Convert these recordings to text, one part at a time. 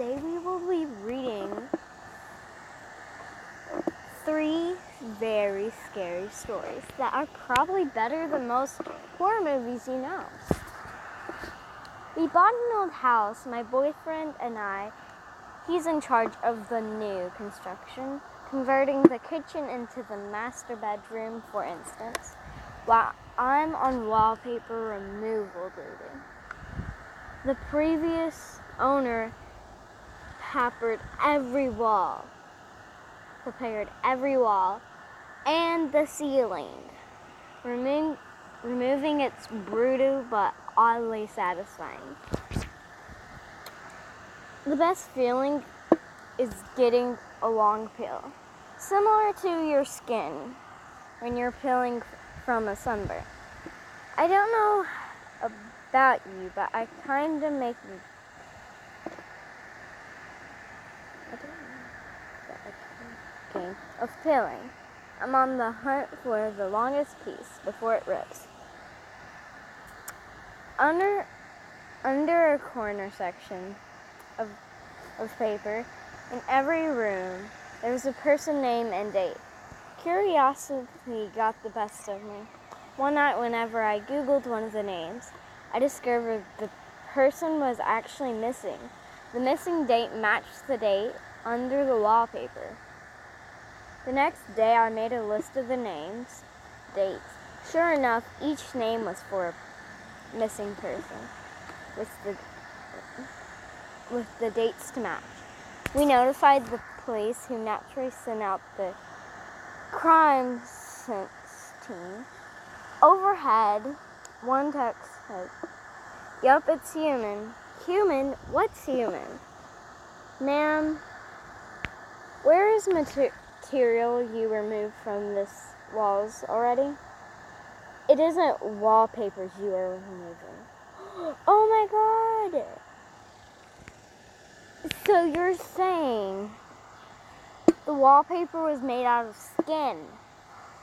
Today we will be reading 3 very scary stories that are probably better than most horror movies you know. We bought an old house, my boyfriend and I. He's in charge of the new construction, converting the kitchen into the master bedroom, for instance, while I'm on wallpaper removal duty. The previous owner prepared every wall and the ceiling, removing its brutal but oddly satisfying. The best feeling is getting a long peel, similar to your skin when you're peeling from a sunburn. I don't know about you, but I kind of make game of peeling. I'm on the hunt for the longest piece before it rips. Under a corner section of paper in every room, there was a person, name, and date. Curiosity got the best of me. One night, whenever I Googled one of the names, I discovered the person was actually missing. The missing date matched the date under the wallpaper. The next day, I made a list of the names, dates. Sure enough, each name was for a missing person, with the dates to match. We notified the police, who naturally sent out the crime sense team. Overhead, one text said, "Yup, it's human." Human? What's human? Ma'am, where is material you removed from this walls already? It isn't wallpapers you are removing. Oh my God! So you're saying the wallpaper was made out of skin?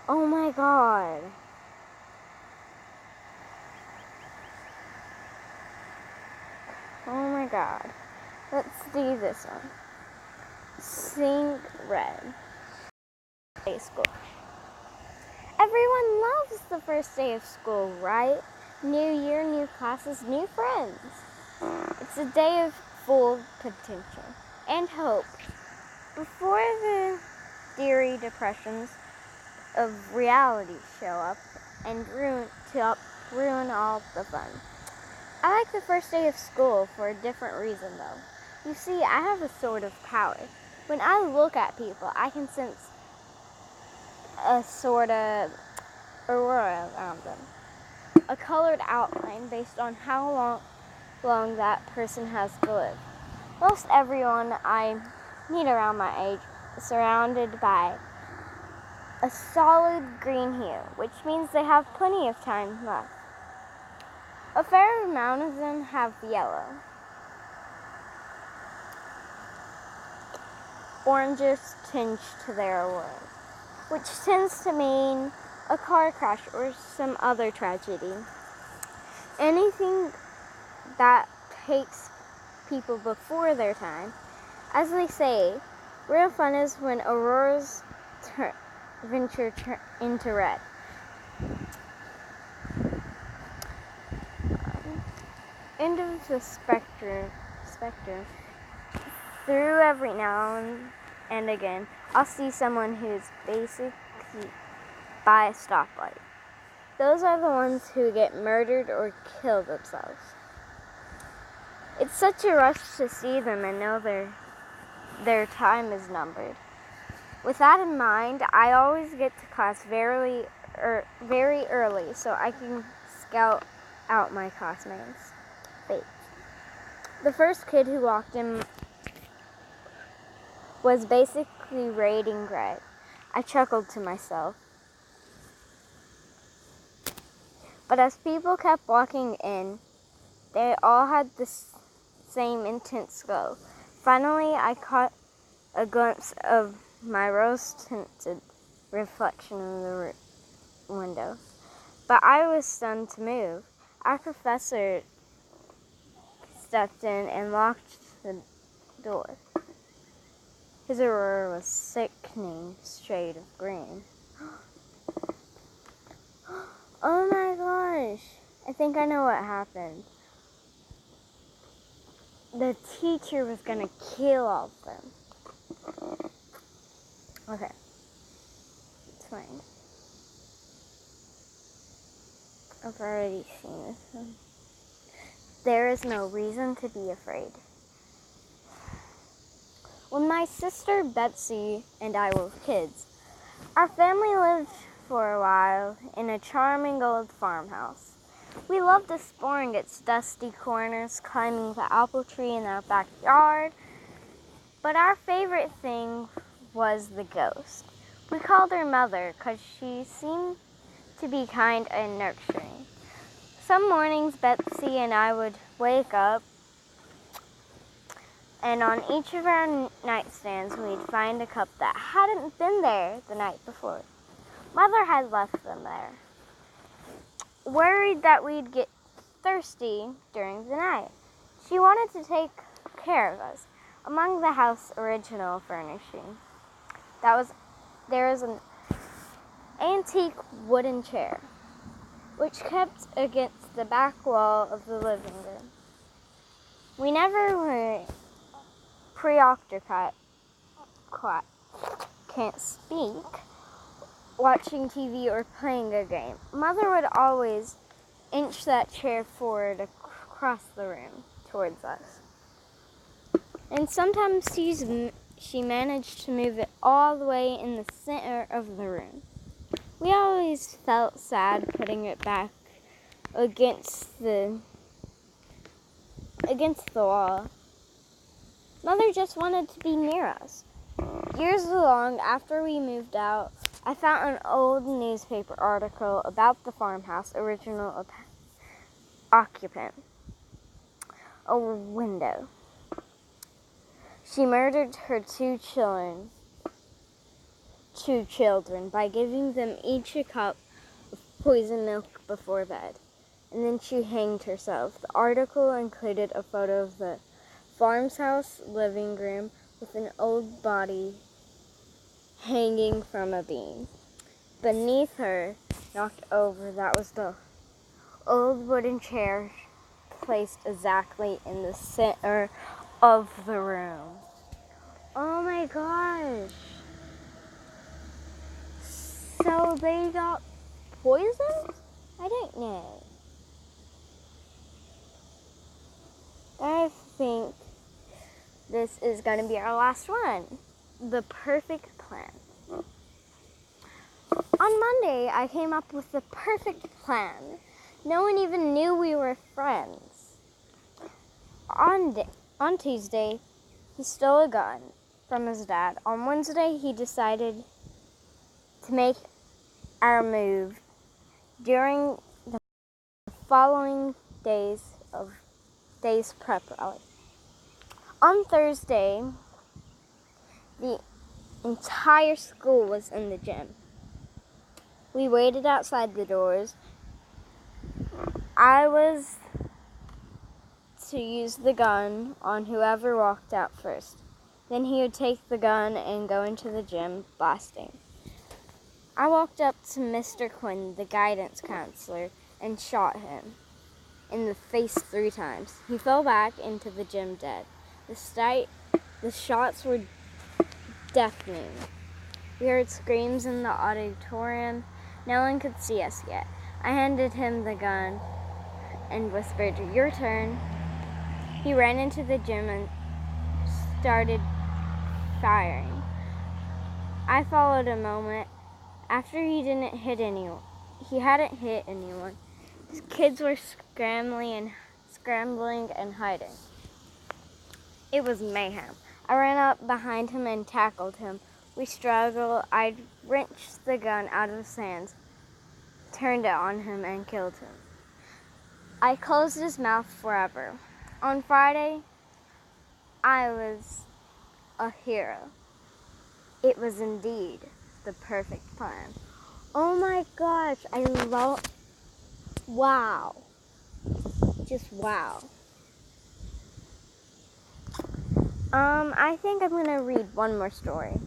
Oh my God. Oh my God. Let's do this one. Sing Red. Day school. Everyone loves the first day of school, right? New year, new classes, new friends. It's a day of full potential and hope. Before the dreary depressions of reality show up and ruin all the fun. I like the first day of school for a different reason, though. You see, I have a sort of power. When I look at people, I can sense a sort of aurora around them, a colored outline based on how long that person has to live. Most everyone I meet around my age is surrounded by a solid green hue, which means they have plenty of time left. A fair amount of them have yellow, orangish tinge to their aura, which tends to mean a car crash or some other tragedy. Anything that takes people before their time. As they say, real fun is when auroras venture into red. End of the spectrum. Through every now and again, I'll see someone who's basically by a stoplight. Those are the ones who get murdered or kill themselves. It's such a rush to see them and know their time is numbered. With that in mind, I always get to class very early so I can scout out my classmates' fates. The first kid who walked in was basically raiding Greg. I chuckled to myself. But as people kept walking in, they all had the same intense glow. Finally, I caught a glimpse of my rose-tinted reflection in the window. But I was stunned to move. Our professor stepped in and locked the door. His aurora was sickening shade of green. Oh my gosh! I think I know what happened. The teacher was gonna kill all of them. Okay. It's fine. I've already seen this one. There is no reason to be afraid. When my sister Betsy and I were kids, our family lived for a while in a charming old farmhouse. We loved exploring its dusty corners, climbing the apple tree in our backyard, but our favorite thing was the ghost. We called her Mother because she seemed to be kind and nurturing. Some mornings, Betsy and I would wake up, and on each of our nightstands, we'd find a cup that hadn't been there the night before. Mother had left them there, worried that we'd get thirsty during the night. She wanted to take care of us. Among the house's original furnishing, there was an antique wooden chair, which kept against the back wall of the living room. We never were preoccupied, can't speak, watching TV or playing a game. Mother would always inch that chair forward across the room towards us. And sometimes she managed to move it all the way in the center of the room. We always felt sad putting it back against the wall. Mother just wanted to be near us. Years long after we moved out, I found an old newspaper article about the farmhouse original occupant. A widow. She murdered her two children by giving them each a cup of poisoned milk before bed, and then she hanged herself. The article included a photo of the farmhouse living room with an old body hanging from a beam. Beneath her, knocked over, that was the old wooden chair placed exactly in the center of the room. Oh my gosh. So they got poisoned? I don't know. I think this is going to be our last one. The perfect plan. On Monday, I came up with the perfect plan. No one even knew we were friends. On Tuesday, he stole a gun from his dad. On Wednesday, he decided to make our move. During the following day's prep rally. On Thursday, the entire school was in the gym. We waited outside the doors. I was to use the gun on whoever walked out first. Then he would take the gun and go into the gym, blasting. I walked up to Mr. Quinn, the guidance counselor, and shot him in the face 3 times. He fell back into the gym dead. The shots were deafening. We heard screams in the auditorium. No one could see us yet. I handed him the gun and whispered, "Your turn." He ran into the gym and started firing. I followed a moment. After he hadn't hit anyone. His kids were scrambling and hiding. It was mayhem. I ran up behind him and tackled him. We struggled. I wrenched the gun out of his hands, turned it on him, and killed him. I closed his mouth forever. On Friday, I was a hero. It was indeed the perfect plan. Oh my gosh, wow. Just wow. I think I'm gonna read one more story.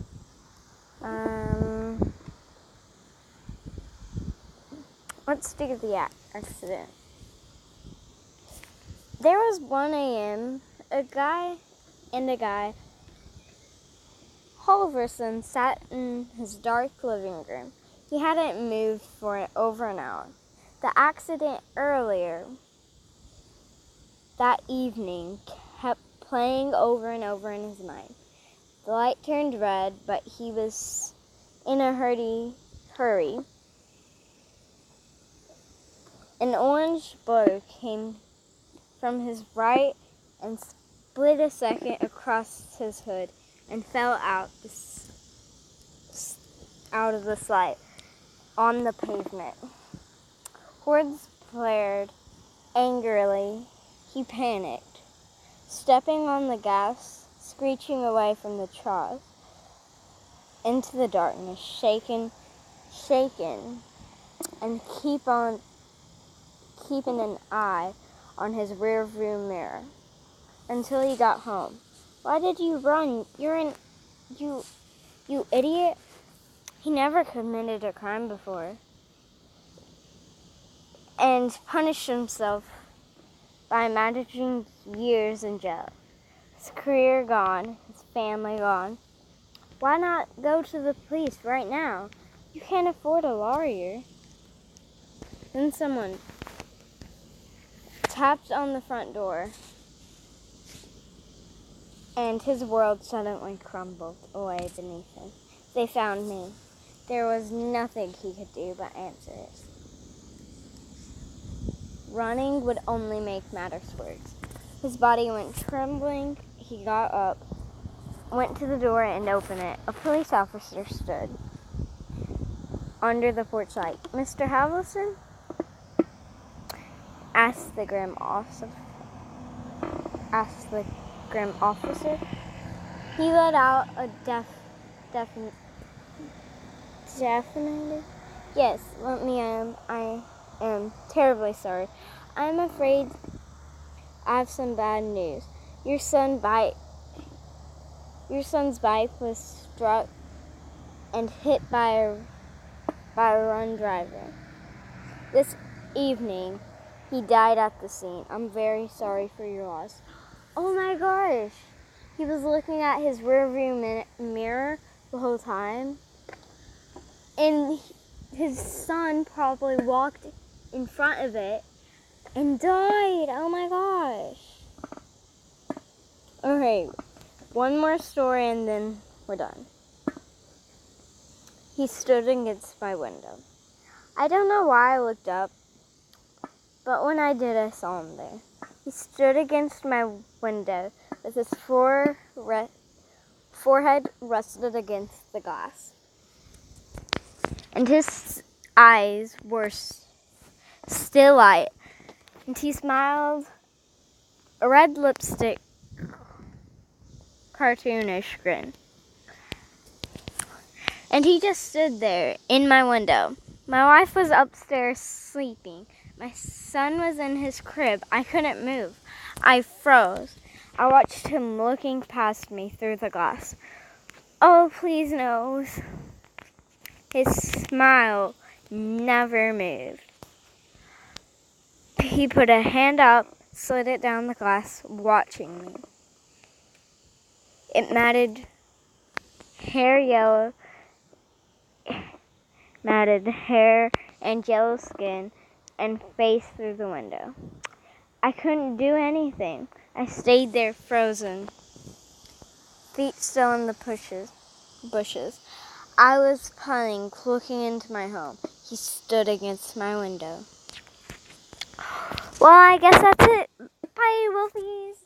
Let's do the accident. There was 1 a.m. A guy Halverson sat in his dark living room. He hadn't moved for over an hour. The accident earlier that evening kept playing over and over in his mind. The light turned red, but he was in a hurry. An orange blur came from his right and split a second across his hood and fell out of the slide on the pavement. Hordes flared angrily. He panicked, stepping on the gas, screeching away from the trough into the darkness, shaken, and keeping an eye on his rear view mirror until he got home. Why did you run? You idiot. He never committed a crime before. And punished himself by managing years in jail. His career gone, his family gone. Why not go to the police right now? You can't afford a lawyer. Then someone tapped on the front door, and his world suddenly crumbled away beneath him. They found me. There was nothing he could do but answer it. Running would only make matters worse. His body went trembling. He got up, went to the door and opened it. A police officer stood under the porch light. "Mr. Halverson?" asked the grim officer. He let out a definite. "Yes, let me. I am terribly sorry. I'm afraid I have some bad news. Your son's bike was struck and hit by a run driver. This evening, he died at the scene. I'm very sorry for your loss." Oh my gosh! He was looking at his rearview mirror the whole time, and his son probably walked in front of it and died. Oh my gosh! Okay, one more story and then we're done. He stood against my window. I don't know why I looked up, but when I did, I saw him there. He stood against my window with his forehead rested against the glass, and his eyes were still light, and he smiled a red lipstick cartoonish grin. And he just stood there in my window. My wife was upstairs sleeping. My son was in his crib. I couldn't move. I froze. I watched him looking past me through the glass. Oh, please no. His smile never moved. He put a hand up, slid it down the glass, watching me. It matted hair and yellow skin and face through the window. I couldn't do anything. I stayed there frozen, feet still in the bushes. I was punning, looking into my home. He stood against my window. Well, I guess that's it. Bye, Wolfies.